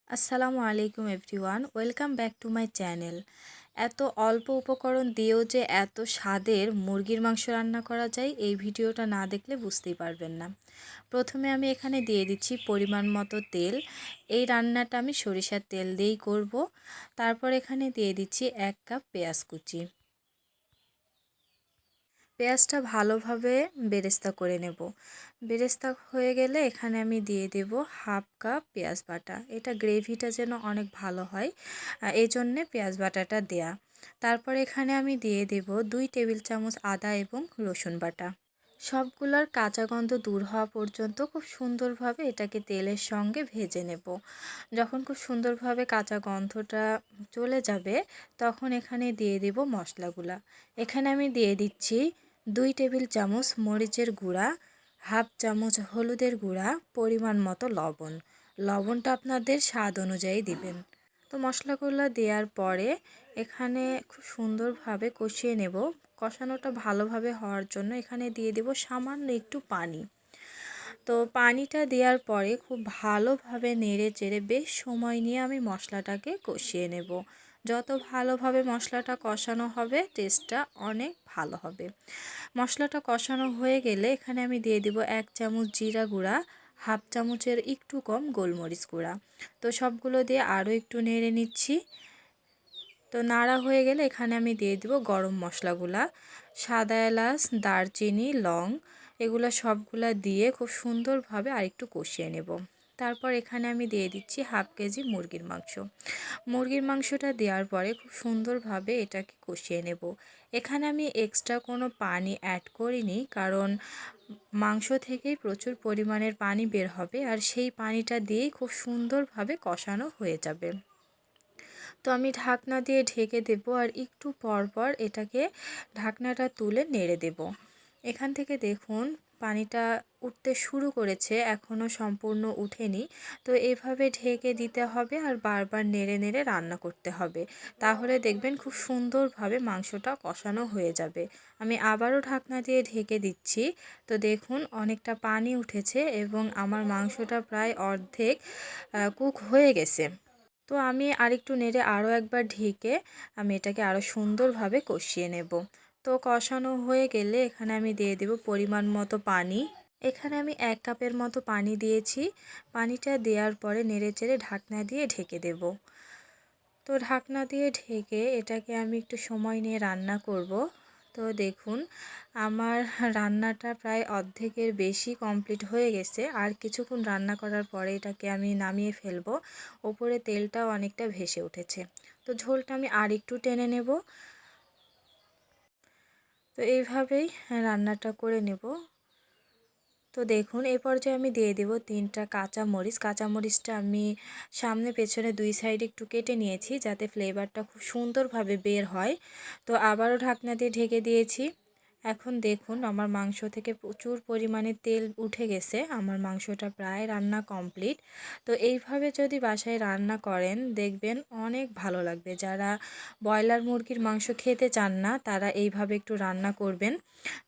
আসসালামু আলাইকুম everyone, welcome back to my channel. এত অল্প উপকরণ দিয়েও যে এত স্বাদের মুরগির মাংস রান্না করা যায়, এই ভিডিওটা না দেখলে বুঝতেই পারবেন না। প্রথমে আমি এখানে দিয়ে দিচ্ছি পরিমাণ মতো তেল। এই রান্নাটা আমি সরিষার তেল দিয়েই করব। তারপর এখানে দিয়ে দিচ্ছি 1 কাপ পেঁয়াজ কুচি। পেঁয়াজটা ভালোভাবে বেরেস্তা করে নেব। বেরেস্তা হয়ে গেলে এখানে আমি দিয়ে দেব 1/2 কাপ পেঁয়াজ বাটা। এটা গ্রেভিটা যেন অনেক ভালো হয়, এই জন্যে পেঁয়াজ বাটাটা দেয়া। তারপর এখানে আমি দিয়ে দেব 2 টেবিল চামচ আদা এবং রসুন বাটা। সবগুলোর কাঁচা গন্ধ দূর হওয়া পর্যন্ত খুব সুন্দরভাবে এটাকে তেলের সঙ্গে ভেজে নেব। যখন খুব সুন্দরভাবে কাঁচা গন্ধটা চলে যাবে, তখন এখানে দিয়ে দেব মশলাগুলা। এখানে আমি দিয়ে দিচ্ছি 2 টেবিল চামচ মরিচের গুঁড়া, 1/2 চামচ হলুদের গুঁড়া, পরিমাণ মতো লবণ। লবণটা আপনাদের স্বাদ অনুযায়ী দিবেন। তো মশলাগুলো দেওয়ার পরে এখানে খুব সুন্দরভাবে কষিয়ে নেব। কষানোটা ভালোভাবে হওয়ার জন্য এখানে দিয়ে দেব সামান্য একটু পানি। তো পানিটা দেওয়ার পরে খুব ভালোভাবে নেড়ে চেড়ে বেশ সময় নিয়ে আমি মশলাটাকে কষিয়ে নেব। যত ভালোভাবে মশলাটা কষানো হবে, টেস্টটা অনেক ভালো হবে। মশলাটা কষানো হয়ে গেলে এখানে আমি দিয়ে দিব 1 চামচ জিরা গুঁড়া, 1/2 চামচের একটু কম গোলমরিচ গুঁড়া। তো সবগুলো দিয়ে আরও একটু নেড়ে নিচ্ছি। তো নাড়া হয়ে গেলে এখানে আমি দিয়ে দেব গরম মশলাগুলা, সাদা এলাচ, দারচিনি, লং, এগুলো সবগুলা দিয়ে খুব সুন্দরভাবে আরেকটু কষিয়ে নেব। তারপর এখানে আমি দিয়ে দিচ্ছি 1/2 কেজি মুরগির মাংস। মুরগির মাংসটা দেওয়ার পরে খুব সুন্দরভাবে এটাকে কষিয়ে নেব। এখানে আমি এক্সট্রা কোনো পানি অ্যাড করিনি, কারণ মাংস থেকেই প্রচুর পরিমাণের পানি বের হবে, আর সেই পানিটা দিয়েই খুব সুন্দরভাবে কষানো হয়ে যাবে। তো আমি ঢাকনা দিয়ে ঢেকে দেব, আর একটু পর পর এটাকে ঢাকনাটা তুলে নেড়ে দেব। এখান থেকে দেখুন পানিটা উঠতে শুরু করেছে, এখনও সম্পূর্ণ উঠেনি। তো এভাবে ঢেকে দিতে হবে আর বারবার নেড়ে নেড়ে রান্না করতে হবে, তাহলে দেখবেন খুব সুন্দরভাবে মাংসটা কষানো হয়ে যাবে। আমি আবারও ঢাকনা দিয়ে ঢেকে দিচ্ছি। তো দেখুন অনেকটা পানি উঠেছে এবং আমার মাংসটা প্রায় অর্ধেক কুক হয়ে গেছে। তো আমি আরেকটু নেড়ে আরও একবার ঢেকে আমি এটাকে আরও সুন্দরভাবে কষিয়ে নেব। তো কষানো হয়ে গেলে এখানে আমি দিয়ে দেব পরিমাণ মতো পানি। এখানে আমি 1 কাপের মতো পানি দিয়েছি। পানিটা দেওয়ার পরে নেড়েচেড়ে ঢাকনা দিয়ে ঢেকে দেব। তো ঢাকনা দিয়ে ঢেকে এটাকে আমি একটু সময় নিয়ে রান্না করব। তো দেখুন আমার রান্নাটা প্রায় অর্ধেকের বেশি কমপ্লিট হয়ে গেছে। আর কিছুক্ষণ রান্না করার পরে এটাকে আমি নামিয়ে ফেলবো। ওপরে তেলটাও অনেকটা ভেসে উঠেছে। তো ঝোলটা আমি আর একটু টেনে নেব। তো এইভাবেই রান্নাটা করে নেব। তো দেখুন এই পর্যায়ে আমি দিয়ে দেব 3টা কাঁচামরিচ। কাঁচামরিচটা আমি সামনে পেছনে 2 সাইডে একটু কেটে নিয়েছি, যাতে ফ্লেভারটা খুব সুন্দরভাবে বের হয়। তো আবারও ঢাকনা দিয়ে ঢেকে দিয়েছি। এখন দেখুন আমার মাংস থেকে প্রচুর পরিমাণে তেল উঠে গেছে। আমার মাংসটা প্রায় রান্না কমপ্লিট। তো এইভাবে যদি বাসায় রান্না করেন, দেখবেন অনেক ভালো লাগবে। যারা ব্রয়লার মুরগির মাংস খেতে চান না, তারা এইভাবে একটু রান্না করবেন,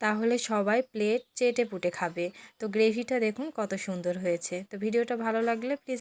তাহলে সবাই প্লেট চেটে পুটে খাবে। তো গ্রেভিটা দেখুন কত সুন্দর হয়েছে। তো ভিডিওটা ভালো লাগলে প্লিজ